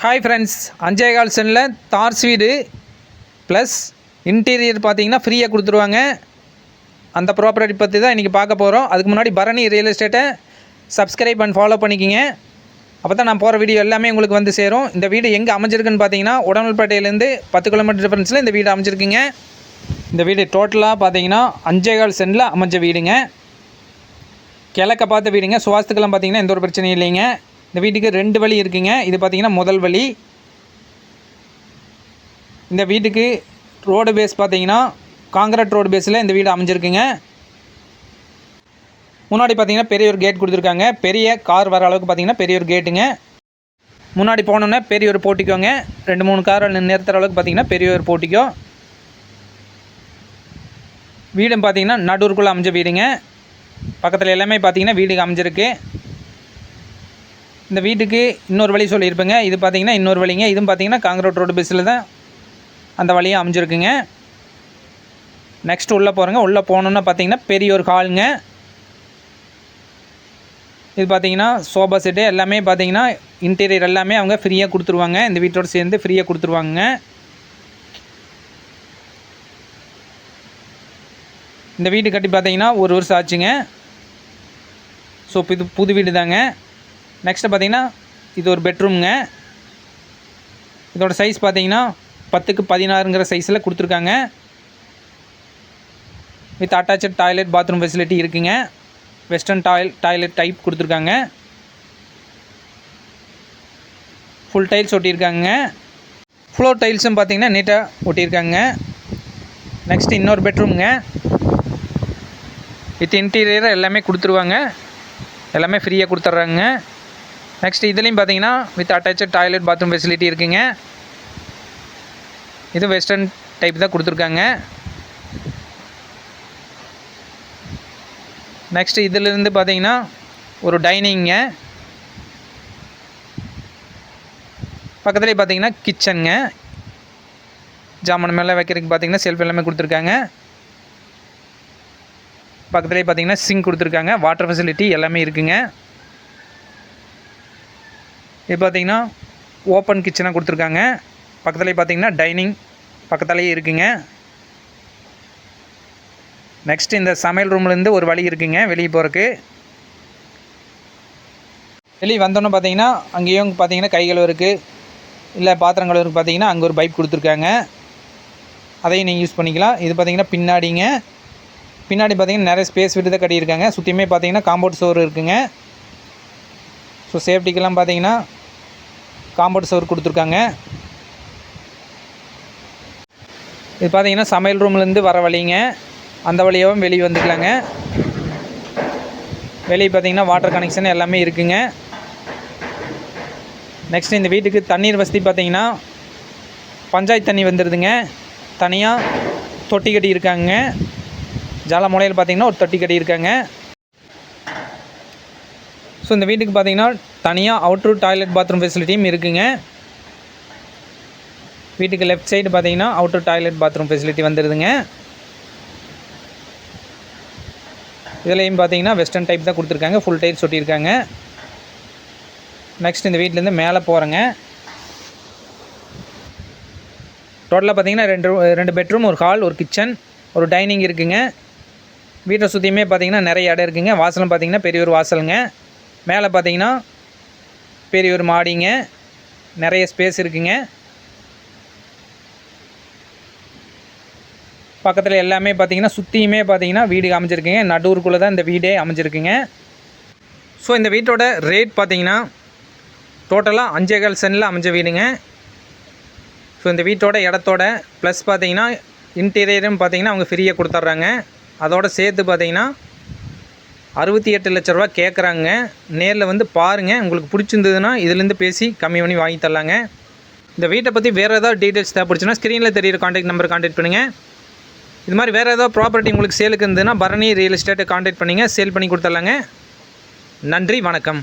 Hi friends, 5.25 சென்டில் தார்ஸ் வீடு plus interior பார்த்தீங்கன்னா ஃப்ரீயாக கொடுத்துருவாங்க. அந்த ப்ராப்பர்ட்டி பற்றி தான் இன்றைக்கி பார்க்க போகிறோம். அதுக்கு முன்னாடி பரணி ரியல் எஸ்டேட்டை சப்ஸ்கிரைப் அண்ட் ஃபாலோ பண்ணிக்கிங்க. அப்போ தான் நான் போகிற வீடியோ எல்லாமே உங்களுக்கு வந்து சேரும். இந்த வீடு எங்கே அமைஞ்சிருக்குன்னு பார்த்தீங்கன்னா உடனல்பேட்டையிலேருந்து 10 கிலோமீட்டர் டிஃபரன்ஸில் இந்த வீடு அமைஞ்சிருக்குங்க. இந்த வீடு டோட்டலாக பார்த்தீங்கன்னா 5.25 சென்டில் அமைஞ்ச வீடுங்க. கிழக்க பார்த்த வீடுங்க. சுவாசத்துக்கெல்லாம் பார்த்தீங்கன்னா எந்த ஒரு பிரச்சனையும் இல்லைங்க. இந்த வீட்டுக்கு 2 வழி இருக்குங்க. இது பார்த்தீங்கன்னா முதல் வழி. இந்த வீட்டுக்கு ரோடு பேஸ் பார்த்தீங்கன்னா காங்கிரீட் ரோடு பேஸில் இந்த வீடு அமைஞ்சிருக்குங்க. முன்னாடி பார்த்தீங்கன்னா பெரிய ஒரு கேட் கொடுத்துருக்காங்க. பெரிய கார் வர அளவுக்கு பார்த்தீங்கன்னா பெரிய ஒரு கேட்டுங்க. முன்னாடி போனோன்னே பெரிய ஒரு போட்டிக்கோங்க. 2-3 கார் நிறுத்துற அளவுக்கு பார்த்தீங்கன்னா பெரிய ஒரு போட்டிக்கோ. வீடும் பார்த்தீங்கன்னா நடுவுக்குள்ளே அமைஞ்ச வீடுங்க. பக்கத்தில் எல்லாமே பார்த்தீங்கன்னா வீடுக்கு அமைஞ்சிருக்கு. இந்த வீட்டுக்கு இன்னொரு வழி சொல்லியிருப்பேங்க. இது பார்த்தீங்கன்னா இன்னொரு வழிங்க. இதுவும் பார்த்தீங்கன்னா காங்கிரீட் ரோடு பேஸில் தான் அந்த வழியும் அமைஞ்சிருக்குங்க. நெக்ஸ்ட் உள்ளே போகிறோங்க. உள்ளே போகணுன்னா பார்த்தீங்கன்னா பெரிய ஒரு ஹாலுங்க. இது பார்த்தீங்கன்னா சோஃபா செட்டு எல்லாமே பார்த்தீங்கன்னா இன்டீரியர் எல்லாமே அவங்க ஃப்ரீயாக கொடுத்துருவாங்க. இந்த வீட்டோடு சேர்ந்து ஃப்ரீயாக கொடுத்துருவாங்க. இந்த வீடு கட்டி பார்த்தீங்கன்னா 1 வருஷம் ஆச்சுங்க. ஸோ இது புது வீடு தாங்க. நெக்ஸ்ட்டு பார்த்தீங்கன்னா இது ஒரு பெட்ரூம்ங்க. இதோட சைஸ் பார்த்தீங்கன்னா 10க்கு 16ங்கிற சைஸில் கொடுத்துருக்காங்க. With attach toilet bathroom facility இருக்குங்க. வெஸ்டர்ன் டாய்லெட் டைப் கொடுத்துருக்காங்க. ஃபுல் டைல்ஸ் ஒட்டியிருக்காங்க. ஃப்ளோர் டைல்ஸும் பார்த்தீங்கன்னா நீட்டாக ஒட்டியிருக்காங்க. நெக்ஸ்ட் இன்னொரு பெட்ரூம்ங்க. வித் இன்டீரியர் எல்லாமே கொடுத்துருவாங்க. எல்லாமே ஃப்ரீயாக கொடுத்துட்றாங்க. நெக்ஸ்ட் இதுலேயும் பார்த்தீங்கன்னா with attach toilet bathroom facility இருக்குங்க. இது வெஸ்டர்ன் டைப் தான் கொடுத்துருக்காங்க. நெக்ஸ்ட்டு இதிலேருந்து பார்த்தீங்கன்னா ஒரு டைனிங்க. பக்கத்துலேயே பார்த்தீங்கன்னா கிச்சனுங்க. ஜாமான் மேலே வைக்கிறதுக்கு பார்த்தீங்கன்னா செல்ஃப் எல்லாமே கொடுத்துருக்காங்க. பக்கத்துலேயே பார்த்தீங்கன்னா சிங்க் கொடுத்துருக்காங்க. வாட்டர் ஃபெசிலிட்டி எல்லாமே இருக்குங்க. இது பார்த்தீங்கன்னா ஓப்பன் கிச்சனாக கொடுத்துருக்காங்க. பக்கத்துலேயே பார்த்தீங்கன்னா டைனிங் பக்கத்துலேயே இருக்குங்க. நெக்ஸ்ட் இந்த சமையல் ரூம்லேருந்து ஒரு வழி இருக்குங்க வெளியே போகிறதுக்கு. வெளியே வந்தோன்னே பார்த்தீங்கன்னா அங்கேயும் பார்த்தீங்கன்னா கை கழுவுறதுக்கு இல்லை பாத்திரம் கழுவுறதுக்கு பார்த்தீங்கன்னா அங்கே ஒரு பைப் கொடுத்துருக்காங்க. அதையும் நீங்கள் யூஸ் பண்ணிக்கலாம். இது பார்த்தீங்கன்னா பின்னாடிங்க. பின்னாடி பார்த்தீங்கன்னா நிறைய ஸ்பேஸ் விட்டு தான் கட்டியிருக்காங்க. சுற்றியுமே பார்த்தீங்கன்னா காம்பவுண்ட் சோறு இருக்குங்க. ஸோ சேஃப்டிக்கெல்லாம் பார்த்தீங்கன்னா காம்பவுண்ட் சோறு கொடுத்துருக்காங்க. இது பார்த்தீங்கன்னா சமையல் ரூம்லேருந்து வர வழிங்க. அந்த வழியாகவும் வெளியே வந்துக்கலாங்க. வெளியே பார்த்தீங்கன்னா வாட்டர் கனெக்ஷன் எல்லாமே இருக்குங்க. நெக்ஸ்ட் இந்த வீட்டுக்கு தண்ணீர் வசதி பார்த்தீங்கன்னா பஞ்சாயத்து தண்ணி வந்துடுதுங்க. தனியாக தொட்டி கட்டி இருக்காங்க. ஜால முனையில் பார்த்தீங்கன்னா ஒரு தொட்டி கட்டி இருக்காங்க. ஸோ இந்த வீட்டுக்கு பார்த்தீங்கன்னா தனியாக அவுட்ரு டாய்லெட் பாத்ரூம் ஃபெசிலிட்டியும் இருக்குங்க. வீட்டுக்கு லெஃப்ட் சைடு பார்த்தீங்கன்னா அவுட்ரு டாய்லெட் பாத்ரூம் ஃபெசிலிட்டி வந்துடுதுங்க. இதுலேயும் பார்த்தீங்கன்னா வெஸ்டர்ன் டைப் தான் கொடுத்துருக்காங்க. Full tiles ஒட்டியிருக்காங்க. நெக்ஸ்ட் இந்த வீட்டிலேருந்து மேலே போகிறேங்க. டோட்டலாக பார்த்தீங்கன்னா ரெண்டு பெட்ரூம், ஒரு ஹால், ஒரு கிச்சன், ஒரு டைனிங் இருக்குங்க. வீட்டை சுற்றியுமே பார்த்தீங்கன்னா நிறைய இடம் இருக்குங்க. வாசலும் பார்த்தீங்கன்னா பெரிய ஒரு வாசலுங்க. மேலே பார்த்தீங்கன்னா பெரிய ஒரு மாடிங்க. நிறைய ஸ்பேஸ் இருக்குங்க. பக்கத்தில் எல்லாமே பார்த்தீங்கன்னா சுற்றியுமே பார்த்தீங்கன்னா வீடு அமைஞ்சிருக்குங்க. நடுவுக்குள்ளே தான் இந்த வீடே அமைஞ்சிருக்குங்க. ஸோ இந்த வீட்டோட ரேட் பார்த்தீங்கன்னா டோட்டலாக 5.25 சென்டில் அமைஞ்ச வீடுங்க. ஸோ இந்த வீட்டோட இடத்தோட ப்ளஸ் பார்த்தீங்கன்னா இன்டீரியரும் பார்த்தீங்கன்னா அவங்க ஃப்ரீயாக கொடுத்துட்றாங்க. அதோடு சேர்த்து பார்த்தீங்கன்னா 68 லட்ச ரூபா கேட்குறாங்க. நேரில் வந்து பாருங்கள். உங்களுக்கு பிடிச்சிருந்ததுன்னா இதுலேருந்து பேசி கம்மி பண்ணி வாங்கி தரலாங்க. இந்த வீட்டை பற்றி வேறு ஏதாவது டீட்டெயில்ஸ் தேவைப்படுச்சுன்னா ஸ்க்ரீனில் தெரியிற கான்டாக்ட் நம்பர் கான்டாக்ட் பண்ணுங்கள். இது மாதிரி வேறு ஏதாவது ப்ராப்பர்ட்டி உங்களுக்கு சேலுக்கு இருந்ததுன்னா பரணி ரியல் எஸ்டேட்டை கான்டாக்ட் பண்ணிங்க. சேல் பண்ணி கொடுத்துர்லாங்க. நன்றி, வணக்கம்.